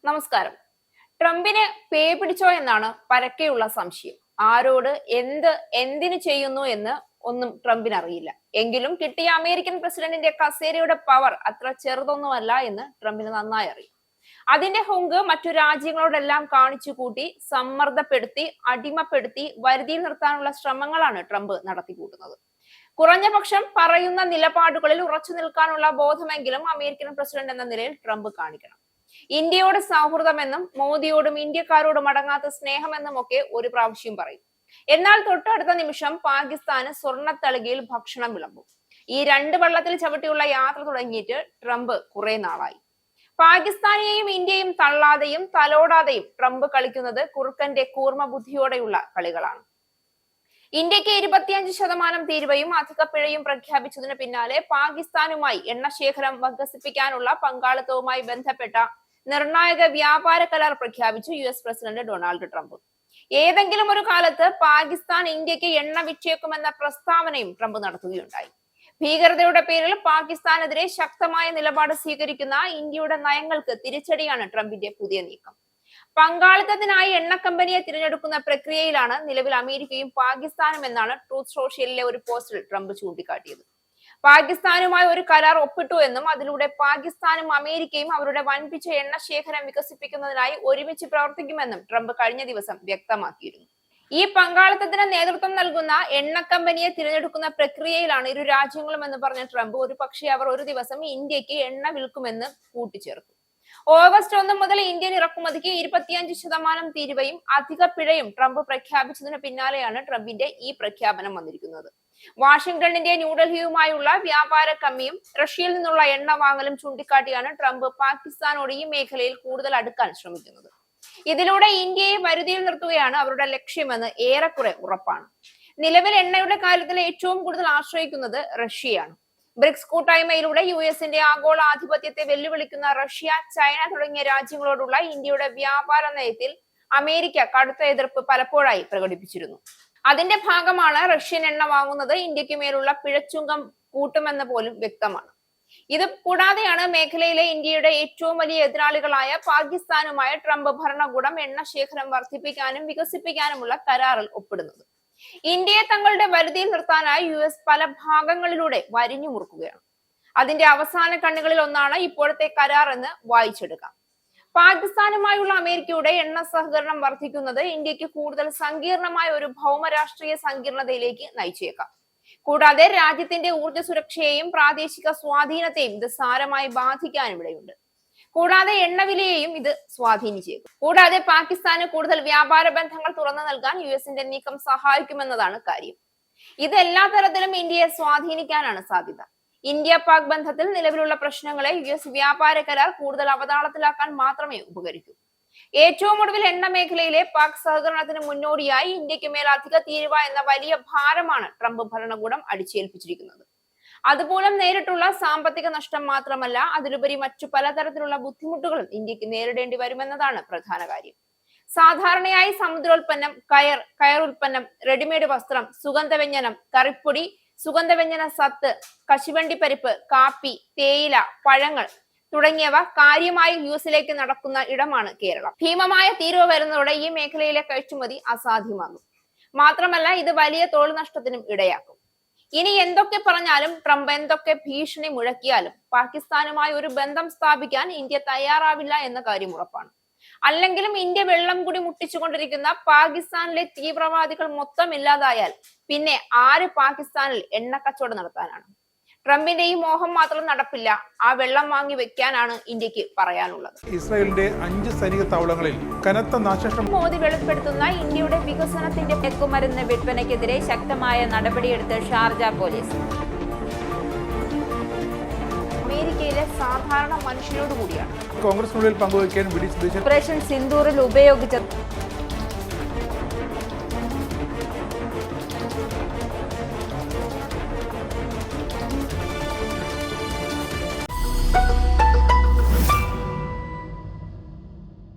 നമസ്കാരം. ട്രംപിന് പേ പിടിച്ചോ എന്നാണ് പരക്കെയുള്ള സംശയം. ആരോട് എന്തിനു ചെയ്യുന്നു എന്ന് ഒന്നും ട്രംപിന് അറിയില്ല. എങ്കിലും കിട്ടിയ അമേരിക്കൻ പ്രസിഡന്റിന്റെ കസേരയുടെ പവർ അത്ര ചെറുതൊന്നുമല്ല എന്ന് ട്രംപിന് നന്നായി അറിയാം. അതിന്റെ ഹുങ്ക് മറ്റു രാജ്യങ്ങളോടെല്ലാം കാണിച്ചു കൂട്ടി സമ്മർദ്ദപ്പെടുത്തി അടിമപ്പെടുത്തി വരുതിയിൽ നിർത്താനുള്ള ശ്രമങ്ങളാണ് ട്രംപ് നടത്തിക്കൂട്ടുന്നത്. കുറഞ്ഞപക്ഷം പറയുന്ന നിലപാടുകളിൽ ഉറച്ചു നിൽക്കാനുള്ള ബോധമെങ്കിലും അമേരിക്കൻ പ്രസിഡന്റ് എന്ന നിലയിൽ ട്രംപ് കാണിക്കണം. ഇന്ത്യയോട് സൗഹൃദമെന്നും മോദിയോടും ഇന്ത്യക്കാരോടും അടങ്ങാത്ത സ്നേഹമെന്നും ഒക്കെ ഒരു പ്രാവശ്യം പറയും. എന്നാൽ തൊട്ടടുത്ത നിമിഷം പാകിസ്ഥാന് സ്വർണ്ണത്തളികയിൽ ഭക്ഷണം വിളമ്പും. ഈ രണ്ട് വള്ളത്തിൽ ചവിട്ടിയുള്ള യാത്ര തുടങ്ങിയിട്ട് ട്രംപ് കുറെ നാളായി. പാകിസ്ഥാനെയും ഇന്ത്യയും തള്ളാതെയും തലോടാതെയും ട്രംപ് കളിക്കുന്നത് കുറുക്കന്റെ കൂർമ്മ ബുദ്ധിയോടെയുള്ള കളികളാണ്. ഇന്ത്യക്ക് 25% തീരുവയും അധിക പിഴയും പ്രഖ്യാപിച്ചതിന് പിന്നാലെ പാകിസ്ഥാനുമായി എണ്ണശേഖരം വികസിപ്പിക്കാനുള്ള പങ്കാളിത്തവുമായി ബന്ധപ്പെട്ട നിർണായക വ്യാപാര കരാർ പ്രഖ്യാപിച്ചു US പ്രസിഡന്റ് ഡൊണാൾഡ് ട്രംപ്. ഏതെങ്കിലും ഒരു കാലത്ത് പാകിസ്ഥാൻ ഇന്ത്യക്ക് എണ്ണ വിറ്റേക്കുമെന്ന പ്രസ്താവനയും ട്രംപ് നടത്തുകയുണ്ടായി. ഭീകരതയുടെ പേരിൽ പാകിസ്ഥാനെതിരെ ശക്തമായ നിലപാട് സ്വീകരിക്കുന്ന ഇന്ത്യയുടെ നയങ്ങൾക്ക് തിരിച്ചടിയാണ് ട്രംപിന്റെ പുതിയ നീക്കം. പങ്കാളിത്തത്തിനായി എണ്ണ കമ്പനിയെ തിരഞ്ഞെടുക്കുന്ന പ്രക്രിയയിലാണ് നിലവിൽ അമേരിക്കയും പാകിസ്ഥാനും എന്നാണ് ട്രൂത്ത് സോഷ്യലിലെ ഒരു പോസ്റ്റിൽ ട്രംപ് ചൂണ്ടിക്കാട്ടിയത്. പാകിസ്ഥാനുമായി ഒരു കരാർ ഒപ്പിട്ടു എന്നും അതിലൂടെ പാകിസ്ഥാനും അമേരിക്കയും അവരുടെ വൻപിച്ച എണ്ണ ശേഖരം വികസിപ്പിക്കുന്നതിനായി ഒരുമിച്ച് പ്രവർത്തിക്കുമെന്നും ട്രംപ് കഴിഞ്ഞ ദിവസം വ്യക്തമാക്കിയിരുന്നു. ഈ പങ്കാളിത്തത്തിന് നേതൃത്വം നൽകുന്ന എണ്ണ കമ്പനിയെ തിരഞ്ഞെടുക്കുന്ന പ്രക്രിയയിലാണ് ഇരു രാജ്യങ്ങളും എന്ന് പറഞ്ഞ ട്രംപ് ഒരുപക്ഷെ അവർ ഒരു ദിവസം ഇന്ത്യക്ക് എണ്ണ വിൽക്കുമെന്ന് കൂട്ടിച്ചേർത്തു. ഓഗസ്റ്റ് 1 മുതൽ ഇന്ത്യൻ ഇറക്കുമതിക്ക് 25% തീരുവയും അധിക പിഴയും ട്രംപ് പ്രഖ്യാപിച്ചതിന് പിന്നാലെയാണ് ട്രംപിന്റെ ഈ പ്രഖ്യാപനം വന്നിരിക്കുന്നത്. വാഷിംഗ്ടണിന്റെ ന്യൂഡൽഹിയുമായുള്ള വ്യാപാര കമ്മിയും റഷ്യയിൽ നിന്നുള്ള എണ്ണ വാങ്ങലും ചൂണ്ടിക്കാട്ടിയാണ് ട്രംപ് പാകിസ്ഥാനോട് ഈ മേഖലയിൽ കൂടുതൽ അടുക്കാൻ ശ്രമിക്കുന്നത്. ഇതിലൂടെ ഇന്ത്യയെ വരുതിയിൽ നിർത്തുകയാണ് അവരുടെ ലക്ഷ്യമെന്ന് ഏറെക്കുറെ ഉറപ്പാണ്. നിലവിൽ എണ്ണയുടെ കാര്യത്തിൽ ഏറ്റവും കൂടുതൽ ആശ്രയിക്കുന്നത് റഷ്യയാണ്. ബ്രിക്സ് കൂട്ടായ്മയിലൂടെ US-ന്റെ ആഗോള ആധിപത്യത്തെ വെല്ലുവിളിക്കുന്ന റഷ്യ, ചൈന തുടങ്ങിയ രാജ്യങ്ങളോടുള്ള ഇന്ത്യയുടെ വ്യാപാര നയത്തിൽ അമേരിക്ക കടുത്ത എതിർപ്പ് പലപ്പോഴായി പ്രകടിപ്പിച്ചിരുന്നു. അതിന്റെ ഭാഗമാണ് റഷ്യൻ എണ്ണ വാങ്ങുന്നത് ഇന്ത്യക്ക് മേലുള്ള പിഴച്ചുങ്കം കൂട്ടുമെന്ന് പോലും വ്യക്തമാണ്. ഇത് കൂടാതെയാണ് മേഖലയിലെ ഇന്ത്യയുടെ ഏറ്റവും വലിയ എതിരാളികളായ പാകിസ്ഥാനുമായ ട്രംപ് ഭരണകൂടം എണ്ണ ശേഖരം വർദ്ധിപ്പിക്കാനും വികസിപ്പിക്കാനുമുള്ള കരാറിൽ ഒപ്പിടുന്നത്. ഇന്ത്യയെ തങ്ങളുടെ വരുതിയിൽ നിർത്താനായി US പല ഭാഗങ്ങളിലൂടെ വരിഞ്ഞു മുറുക്കുകയാണ്. അതിന്റെ അവസാന കണ്ണുകളിൽ ഒന്നാണ് ഇപ്പോഴത്തെ കരാർ എന്ന് വായിച്ചെടുക്കാം. പാകിസ്ഥാനുമായുള്ള അമേരിക്കയുടെ എണ്ണ സഹകരണം വർദ്ധിക്കുന്നത് ഇന്ത്യക്ക് കൂടുതൽ സങ്കീർണമായ ഒരു ഭൗമരാഷ്ട്രീയ സങ്കീർണതയിലേക്ക് നയിച്ചേക്കാം. കൂടാതെ രാജ്യത്തിന്റെ ഊർജ്ജ സുരക്ഷയെയും പ്രാദേശിക സ്വാധീനത്തെയും ഇത് സാരമായി ബാധിക്കാനും ഇടയുണ്ട്. കൂടാതെ എണ്ണവിലയെയും ഇത് സ്വാധീനിച്ചേക്കും. കൂടാതെ പാകിസ്ഥാന് കൂടുതൽ വ്യാപാര ബന്ധങ്ങൾ തുറന്നു നൽകാൻ US-ന്റെ നീക്കം സഹായിക്കുമെന്നതാണ് കാര്യം. ഇത് എല്ലാ തരത്തിലും ഇന്ത്യയെ സ്വാധീനിക്കാനാണ് സാധ്യത. ഇന്ത്യ പാക് ബന്ധത്തിൽ നിലവിലുള്ള പ്രശ്നങ്ങളെ US വ്യാപാര കരാർ കൂടുതൽ അവതാളത്തിലാക്കാൻ മാത്രമേ ഉപകരിക്കൂ. ഏറ്റവും ഒടുവിൽ എണ്ണ മേഖലയിലെ പാക് സഹകരണത്തിന് മുന്നോടിയായി ഇന്ത്യക്ക് മേൽ അധിക തീരുവ എന്ന വലിയ ഭാരമാണ് ട്രംപ് ഭരണകൂടം അടിച്ചേൽപ്പിച്ചിരിക്കുന്നത്. അതുമൂലം നേരിട്ടുള്ള സാമ്പത്തിക നഷ്ടം മാത്രമല്ല, അതിലുപരി മറ്റു പലതരത്തിലുള്ള ബുദ്ധിമുട്ടുകളും ഇന്ത്യക്ക് നേരിടേണ്ടി വരുമെന്നതാണ് പ്രധാന കാര്യം. സാധാരണയായി സമുദ്രോൽപ്പന്നം, കയർ ഉൽപ്പന്നം, റെഡിമെയ്ഡ് വസ്ത്രം, സുഗന്ധവ്യഞ്ജനം, കറിപ്പൊടി, സുഗന്ധവ്യഞ്ജന സത്ത്, കശുവണ്ടി പരിപ്പ്, കാപ്പി, തേയില, പഴങ്ങൾ തുടങ്ങിയവ കാര്യമായി US-ലേക്ക് നടക്കുന്ന ഇടമാണ് കേരളം. ഭീമമായ തീരുവ വരുന്നതോടെ ഈ മേഖലയിലെ കയറ്റുമതി അസാധ്യമാകും. മാത്രമല്ല ഇത് വലിയ തൊഴിൽ നഷ്ടത്തിനും ഇടയാക്കും. ഇനി എന്തൊക്കെ പറഞ്ഞാലും ട്രംപ് എന്തൊക്കെ ഭീഷണി മുഴക്കിയാലും പാകിസ്ഥാനുമായി ഒരു ബന്ധം സ്ഥാപിക്കാൻ ഇന്ത്യ തയ്യാറാവില്ല എന്ന കാര്യം ഉറപ്പാണ്. അല്ലെങ്കിലും ഇന്ത്യ വെള്ളം കൂടി മുട്ടിച്ചുകൊണ്ടിരിക്കുന്ന പാകിസ്ഥാനിലെ തീവ്രവാദികൾ മൊത്തം ഇല്ലാതായാൽ പിന്നെ ആര് പാകിസ്ഥാനിൽ എണ്ണ കച്ചവടം നടത്താനാണ്? ട്രംപിന്റെ ഈ മോഹം മാത്രം നടപ്പില്ല. ആ വെള്ളം വാങ്ങി വെക്കാനാണ് ഇന്ത്യക്ക് പറയാനുള്ളത്. ഇസ്രായേലിന്റെ 5 സൈനിക താവളങ്ങളിൽ കനത്ത നാശനഷ്ടം. മോദി വെളിപ്പെടുത്തുന്ന ഇന്ത്യയുടെ വികസനത്തിന്റെ മയക്കുമരുന്ന് വിൽപ്പനയ്ക്കെതിരെ ശക്തമായ നടപടിയെടുത്ത് ഷാർജ പോലീസ്. അമേരിക്കയിലെ സാധാരണ മനുഷ്യരോട് കൂടിയാണ് കോൺഗ്രസിനുള്ളിൽ പങ്കുവയ്ക്കാൻ ഓപ്പറേഷൻ സിന്ദൂറിൽ ഉപയോഗിച്ച